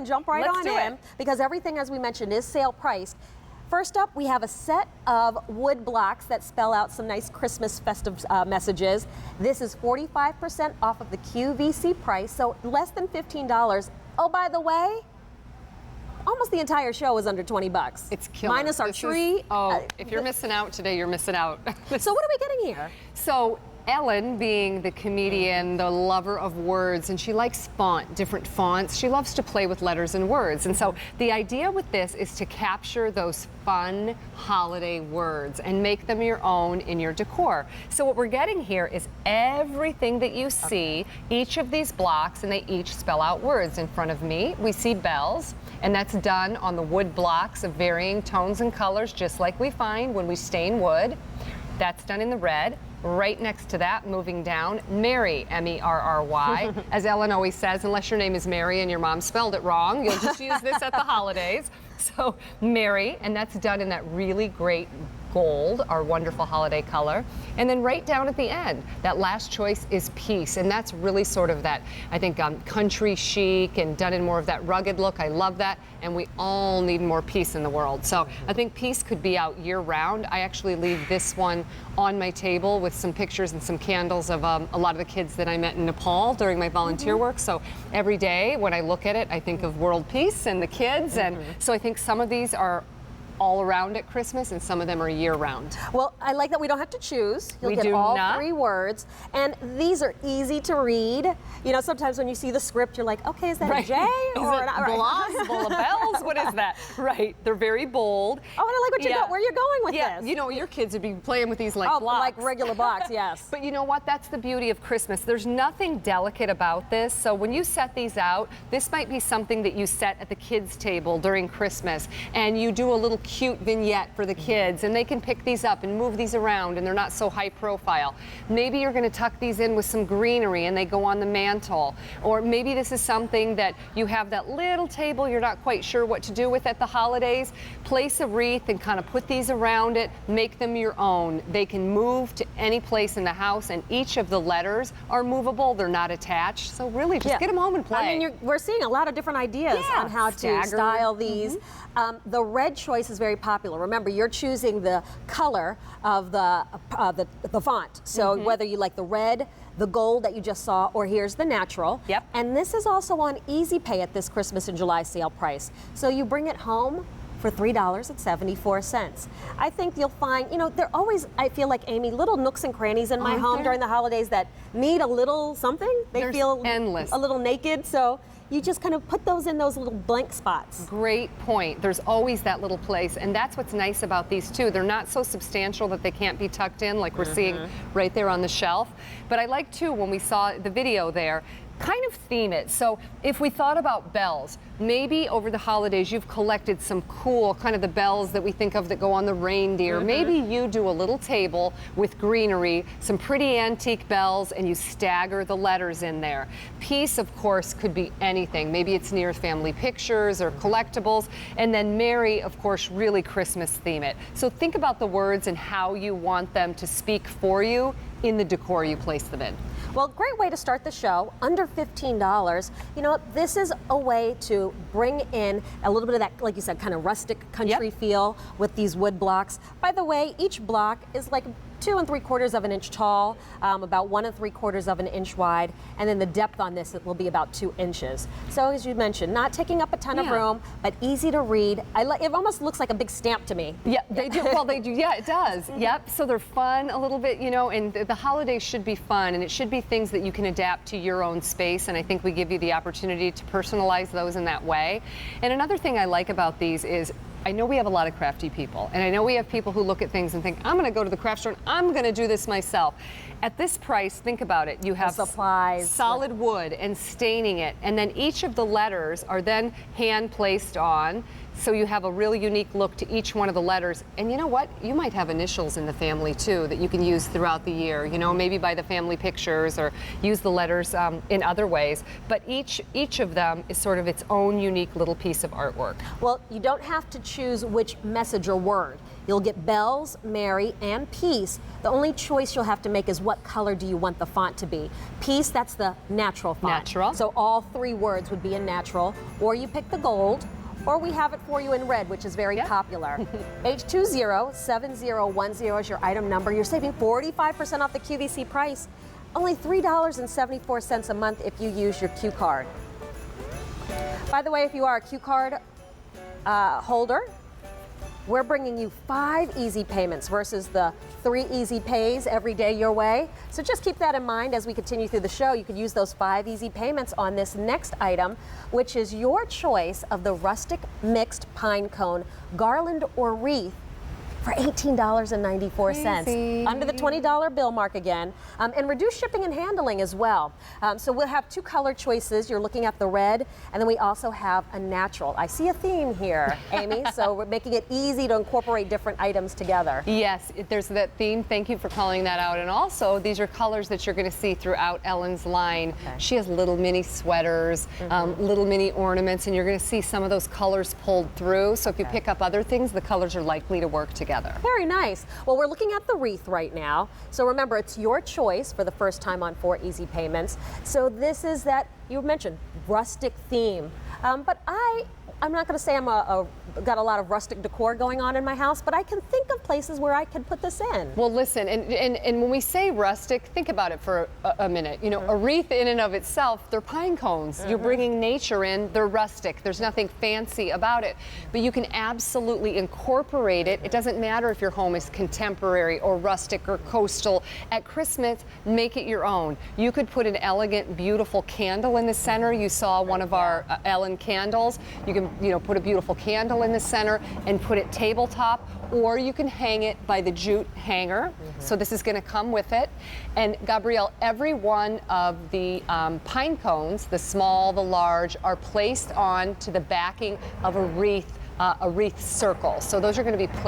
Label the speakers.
Speaker 1: and jump right on in because everything, as we mentioned, is sale priced. First up, we have a set of wood blocks that spell out some nice Christmas festive messages. This is 45% off of the QVC price, so less than $15. Oh, by the way, almost the entire show is under 20 bucks.
Speaker 2: It's killer.
Speaker 1: Minus our tree.
Speaker 2: If you're missing out today, you're missing out.
Speaker 1: So what are we getting here?
Speaker 2: So Ellen, being the comedian, the lover of words, and she likes different fonts. She loves to play with letters and words. And so the idea with this is to capture those fun holiday words and make them your own in your decor. So what we're getting here is everything that you see, each of these blocks, and they each spell out words. In front of me, we see bells, and that's done on the wood blocks of varying tones and colors, just like we find when we stain wood. That's done in the red. Right next to that, moving down, Merry, M-E-R-R-Y. As Ellen always says, unless your name is Mary and your mom spelled it wrong, you'll just use this at the holidays. So Merry, and that's done in that really great gold, our wonderful holiday color. And then right down at the end, that last choice is Peace, and that's really sort of that, I think, country chic and done in more of that rugged look. I love that, and we all need more peace in the world. So I think Peace could be out year-round. I actually leave this one on my table with some pictures and some candles of a lot of the kids that I met in Nepal during my volunteer work. So every day when I look at it, I think of world peace and the kids, and so I think some of these are all around at Christmas, and some of them are year-round.
Speaker 1: Well, I like that we don't have to choose. You'll get
Speaker 2: do
Speaker 1: all
Speaker 2: not.
Speaker 1: 3 words, and these are easy to read. You know, sometimes when you see the script, you're like, okay, is that a J or an
Speaker 2: Gloss, full of bells? What is that? Right, they're very bold.
Speaker 1: Oh, and I like where you're going with this.
Speaker 2: You know, your kids would be playing with these like blocks.
Speaker 1: Like regular blocks, yes.
Speaker 2: But you know what? That's the beauty of Christmas. There's nothing delicate about this. So when you set these out, this might be something that you set at the kids' table during Christmas, and you do a little cute vignette for the kids, and they can pick these up and move these around, and they're not so high profile. Maybe you're going to tuck these in with some greenery and they go on the mantle. Or maybe this is something that you have that little table you're not quite sure what to do with at the holidays. Place a wreath and kind of put these around it, make them your own. They can move to any place in the house, and each of the letters are movable. They're not attached. So really, just get them home and play.
Speaker 1: I mean, we're seeing a lot of different ideas on how to style these. The red choice is very popular. Remember, you're choosing the color of the font. So whether you like the red, the gold that you just saw, or here's the natural.
Speaker 2: Yep.
Speaker 1: And this is also on Easy Pay at this Christmas and July sale price. So you bring it home for $3.74. I think you'll find, you know, there are always, I feel like, Amy, little nooks and crannies in my home during the holidays that need a little something. They feel endless, a little naked. So you just kind of put those in those little blank spots.
Speaker 2: Great point. There's always that little place, and that's what's nice about these too. They're not so substantial that they can't be tucked in like we're seeing right there on the shelf. But I like too, when we saw the video there, kind of theme it. So if we thought about bells, maybe over the holidays you've collected some cool kind of the bells that we think of that go on the reindeer. Maybe you do a little table with greenery, some pretty antique bells, and you stagger the letters in there. Peace, of course, could be anything. Maybe it's near family pictures or collectibles. And then Merry, of course, really Christmas theme it. So think about the words and how you want them to speak for you in the decor you place them in.
Speaker 1: Well, great way to start the show, under $15. You know what, this is a way to bring in a little bit of that, like you said, kind of rustic country feel with these wood blocks. By the way, each block is like 2 3/4 of an inch tall, about 1 3/4 of an inch wide, and then the depth on this, it will be about 2 inches. So as you mentioned, not taking up a ton of room, but easy to read. It almost looks like a big stamp to me.
Speaker 2: Yeah, they do. Well, they do. Yeah, it does. Yep. So they're fun a little bit, you know, and the holidays should be fun, and it should be things that you can adapt to your own space, and I think we give you the opportunity to personalize those in that way. And another thing I like about these is, I know we have a lot of crafty people, and I know we have people who look at things and think, I'm going to go to the craft store and I'm going to do this myself. At this price, think about it. You have
Speaker 1: supplies,
Speaker 2: solid wood and staining it, and then each of the letters are then hand placed on. So you have a really unique look to each one of the letters. And you know what? You might have initials in the family too that you can use throughout the year, you know, maybe by the family pictures or use the letters in other ways. But each of them is sort of its own unique little piece of artwork.
Speaker 1: Well, you don't have to choose which message or word. You'll get Bells, Mary, and Peace. The only choice you'll have to make is what color do you want the font to be. Peace, that's the natural font.
Speaker 2: Natural.
Speaker 1: So all 3 words would be in natural, or you pick the gold, or we have it for you in red, which is very popular. H207010 is your item number. You're saving 45% off the QVC price. Only $3.74 a month if you use your Q card. By the way, if you are a Q card holder, we're bringing you 5 easy payments versus the 3 easy pays every day your way. So just keep that in mind as we continue through the show. You could use those 5 easy payments on this next item, which is your choice of the rustic mixed pine cone garland or wreath for $18.94,
Speaker 2: Easy.
Speaker 1: under the $20 bill mark again, and reduced shipping and handling as well. So we'll have 2 color choices. You're looking at the red, and then we also have a natural. I see a theme here, Amy, so we're making it easy to incorporate different items together.
Speaker 2: Yes, there's that theme. Thank you for calling that out. And also, these are colors that you're going to see throughout Ellen's line.
Speaker 1: Okay.
Speaker 2: She has little mini sweaters, little mini ornaments, and you're going to see some of those colors pulled through. So if you pick up other things, the colors are likely to work together.
Speaker 1: Very nice. Well, we're looking at the wreath right now. So remember, it's your choice for the first time on 4 easy payments. So this is that, you mentioned, rustic theme. But I'm not going to say I'm got a lot of rustic decor going on in my house, but I can think of places where I can put this in.
Speaker 2: Well, listen, and when we say rustic, think about it for a minute. You know, a wreath in and of itself, they're pine cones. You're bringing nature in, they're rustic. There's nothing fancy about it. But you can absolutely incorporate it. It doesn't matter if your home is contemporary or rustic or coastal. At Christmas, make it your own. You could put an elegant, beautiful candle in the center. You saw one of our Ellen candles. You can, put a beautiful candle in the center and put it tabletop, or you can hang it by the jute hanger. So this is going to come with it. And Gabrielle, every one of the pine cones, the small, the large, are placed on to the backing of a wreath circle. So those are going to be placed